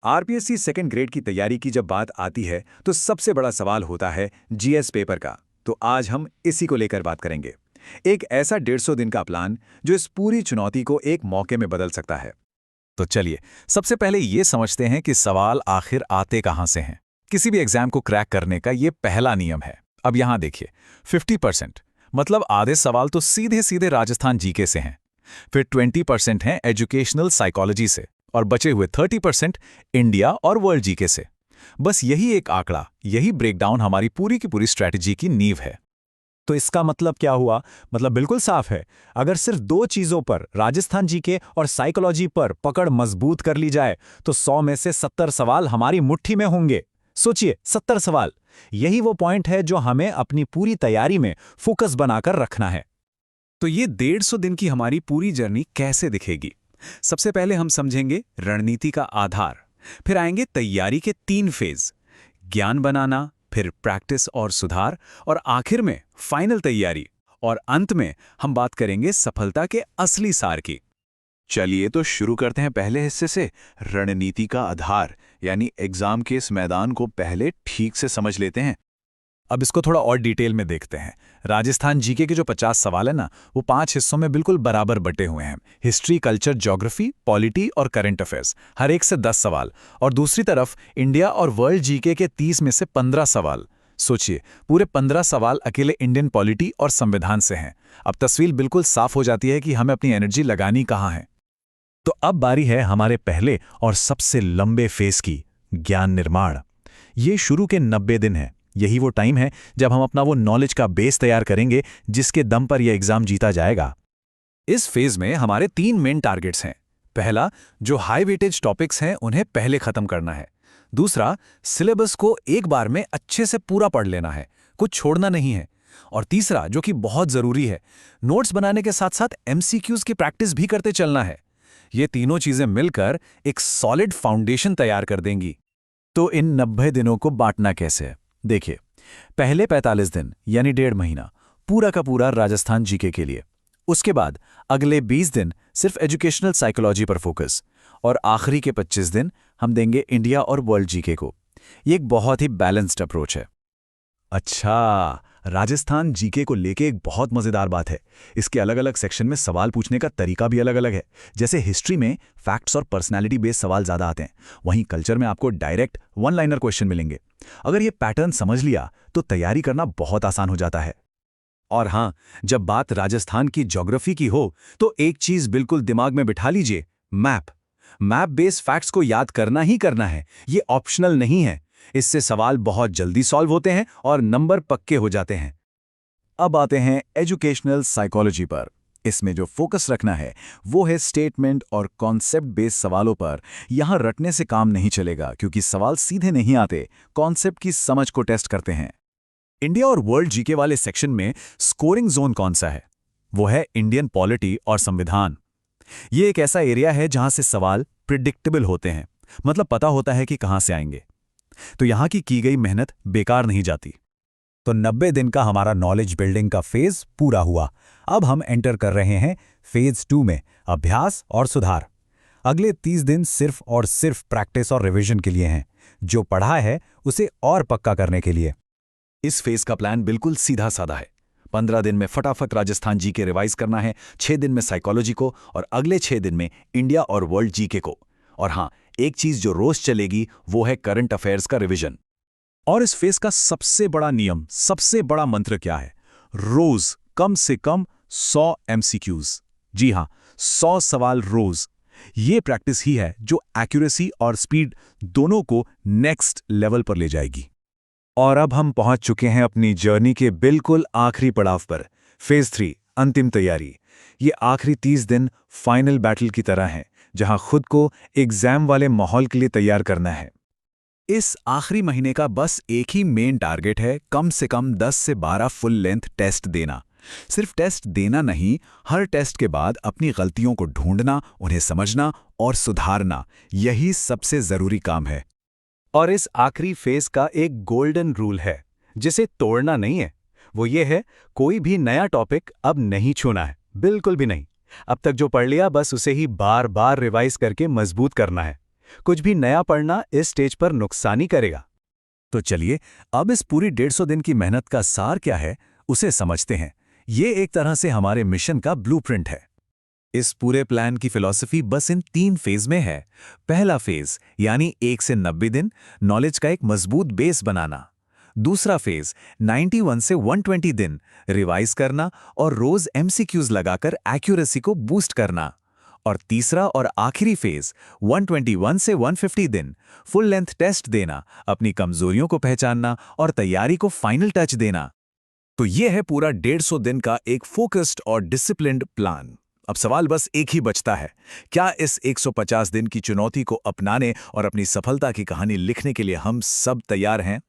RPSC second grade की तैयारी की जब बात आती है तो सबसे बड़ा सवाल होता है जीएस पेपर का। तो आज हम इसी को लेकर बात करेंगे। एक ऐसा 150 दिन का प्लान जो इस पूरी चुनौती को एक मौके में बदल सकता है। तो चलिए, सबसे पहले ये समझते हैं कि सवाल आखिर आते कहाँ से हैं। किसी भी एग्जाम को क्रैक करने का ये पहला नियम है। अब यहाँ देखिए, 50% मतलब आधे सवाल तो सीधे सीधे राजस्थान जीके से हैं। फिर 20% हैं एजुकेशनल साइकोलॉजी से और बचे हुए 30% इंडिया और वर्ल्ड जीके से। बस यही एक आंकड़ा, यही ब्रेकडाउन हमारी पूरी की पूरी स्ट्रैटेजी की नींव है। तो इसका मतलब क्या हुआ? मतलब बिल्कुल साफ है। अगर सिर्फ दो चीजों पर, राजस्थान जीके और साइकोलॉजी पर पकड़ मजबूत कर ली जाए तो 100 में से 70 सवाल हमारी मुट्ठी में होंगे। सोचिए, 70 सवाल। यही वो पॉइंट है जो हमें अपनी पूरी तैयारी में फोकस बनाकर रखना है। तो ये 150 दिन की हमारी पूरी जर्नी कैसे दिखेगी? सबसे पहले हम समझेंगे रणनीति का आधार, फिर आएंगे तैयारी के 3 फेज, ज्ञान बनाना, फिर प्रैक्टिस और सुधार, और आखिर में फाइनल तैयारी। और अंत में हम बात करेंगे सफलता के असली सार की। चलिए तो शुरू करते हैं पहले हिस्से से, रणनीति का आधार, यानी एग्जाम के इस मैदान को पहले ठीक से समझ लेते हैं। अब इसको थोड़ा और डिटेल में देखते हैं। राजस्थान जीके के जो 50 सवाल है ना, वो 5 हिस्सों में बिल्कुल बराबर बटे हुए हैं। हिस्ट्री, कल्चर, ज्योग्राफी, पॉलिटी और करंट अफेयर्स, हर एक से 10 सवाल। और दूसरी तरफ इंडिया और वर्ल्ड जीके के 30 में से 15 सवाल। सोचिए, पूरे 15 सवाल अकेले इंडियन पॉलिटी और संविधान से हैं। अब तस्वीर बिल्कुल साफ हो जाती है कि हमें अपनी एनर्जी लगानी कहाँ है। तो अब बारी है हमारे पहले और सबसे लंबे फेस की, ज्ञान निर्माण। ये शुरू के 90 दिन है। यही वो टाइम है जब हम अपना वो नॉलेज का बेस तैयार करेंगे जिसके दम पर यह एग्जाम जीता जाएगा। इस फेज में हमारे 3 मेन टारगेट्स हैं। पहला, जो हाई वेटेज टॉपिक्स हैं उन्हें पहले खत्म करना है। दूसरा, सिलेबस को एक बार में अच्छे से पूरा पढ़ लेना है, कुछ छोड़ना नहीं है। और तीसरा, जो कि बहुत जरूरी है, नोट्स बनाने के साथ साथ एमसीक्यूज की प्रैक्टिस भी करते चलना है। ये तीनों चीजें मिलकर एक सॉलिड फाउंडेशन तैयार कर देंगी। तो इन 90 दिनों को बांटना कैसे है? देखिए, पहले 45 दिन यानी 1.5 महीना पूरा का पूरा राजस्थान जीके के लिए। उसके बाद अगले 20 दिन सिर्फ एजुकेशनल साइकोलॉजी पर फोकस, और आखिरी के 25 दिन हम देंगे इंडिया और वर्ल्ड जीके को। ये एक बहुत ही बैलेंस्ड अप्रोच है। अच्छा, राजस्थान जीके को लेके एक बहुत मजेदार बात है। इसके अलग अलग सेक्शन में सवाल पूछने का तरीका भी अलग अलग है। जैसे हिस्ट्री में फैक्ट्स और पर्सनैलिटी बेस्ड सवाल ज्यादा आते हैं, वहीं कल्चर में आपको डायरेक्ट वन लाइनर क्वेश्चन मिलेंगे। अगर ये पैटर्न समझ लिया तो तैयारी करना बहुत आसान हो जाता है। और हां, जब बात राजस्थान की ज्योग्राफी की हो तो एक चीज बिल्कुल दिमाग में बिठा लीजिए, मैप बेस्ड फैक्ट्स को याद करना ही करना है। ये ऑप्शनल नहीं है। इससे सवाल बहुत जल्दी सॉल्व होते हैं और नंबर पक्के हो जाते हैं। अब आते हैं एजुकेशनल साइकोलॉजी पर। इसमें जो फोकस रखना है वो है स्टेटमेंट और कॉन्सेप्ट बेस्ड सवालों पर। यहां रटने से काम नहीं चलेगा, क्योंकि सवाल सीधे नहीं आते, कॉन्सेप्ट की समझ को टेस्ट करते हैं। इंडिया और वर्ल्ड जीके वाले सेक्शन में स्कोरिंग जोन कौन सा है? वो है इंडियन पॉलिटी और संविधान। ये एक ऐसा एरिया है जहां से सवाल प्रिडिक्टेबल होते हैं, मतलब पता होता है कि कहां से आएंगे। तो यहां की गई मेहनत बेकार नहीं जाती। तो 90 दिन का हमारा नॉलेज बिल्डिंग का फेज पूरा हुआ। अब हम एंटर कर रहे हैं फेज 2 में, अभ्यास और सुधार। अगले 30 दिन सिर्फ और सिर्फ प्रैक्टिस और रिवीजन के लिए हैं। जो पढ़ा है उसे और पक्का करने के लिए। इस फेज का प्लान बिल्कुल सीधा साधा है। 15 दिन में फटाफट राजस्थान जीके रिवाइज करना है, 6 दिन में साइकोलॉजी को, और अगले 6 दिन में इंडिया और वर्ल्ड जीके को। और हां, एक चीज जो रोज चलेगी वो है करंट अफेयर्स का रिवीजन। और इस फेज का सबसे बड़ा नियम, सबसे बड़ा मंत्र क्या है? रोज कम से कम 100 एमसीक्यूज। जी हां, 100 सवाल रोज। ये प्रैक्टिस ही है जो एक्यूरेसी और स्पीड दोनों को नेक्स्ट लेवल पर ले जाएगी। और अब हम पहुंच चुके हैं अपनी जर्नी के बिल्कुल आखिरी पड़ाव पर, फेज 3, अंतिम तैयारी। ये आखिरी 30 दिन फाइनल बैटल की तरह हैं, जहां खुद को एग्जाम वाले माहौल के लिए तैयार करना है। इस आखिरी महीने का बस एक ही मेन टारगेट है, कम से कम 10 से 12 फुल लेंथ टेस्ट देना। सिर्फ टेस्ट देना नहीं, हर टेस्ट के बाद अपनी गलतियों को ढूंढना, उन्हें समझना और सुधारना। यही सबसे जरूरी काम है। और इस आखिरी फेज का एक गोल्डन रूल है, जिसे तोड़ना नहीं है। वो ये है, कोई भी नया टॉपिक अब नहीं छूना है, बिल्कुल भी नहीं। अब तक जो पढ़ लिया बस उसे ही बार बार रिवाइज करके मजबूत करना है। कुछ भी नया पढ़ना इस स्टेज पर नुकसान ही करेगा। तो चलिए अब इस पूरी 150 दिन की मेहनत का सार क्या है उसे समझते हैं। ये एक तरह से हमारे मिशन का ब्लूप्रिंट है। इस पूरे प्लान की फिलॉसफी बस इन 3 फेज में है। पहला फेज यानी 1 से 90 दिन, नॉलेज का एक मजबूत बेस बनाना। दूसरा फेज 91 से 120 दिन, रिवाइज करना और रोज एमसीक्यूज लगाकर एक्यूरेसी को बूस्ट करना। और तीसरा और आखिरी फेज 121 से 150 दिन, फुल लेंथ टेस्ट देना, अपनी कमजोरियों को पहचानना और तैयारी को फाइनल टच देना। तो ये है पूरा 150 दिन का एक फोकस्ड और डिसिप्लिन्ड प्लान। अब सवाल बस एक ही बचता है, क्या इस 150 दिन की चुनौती को अपनाने और अपनी सफलता की कहानी लिखने के लिए हम सब तैयार हैं?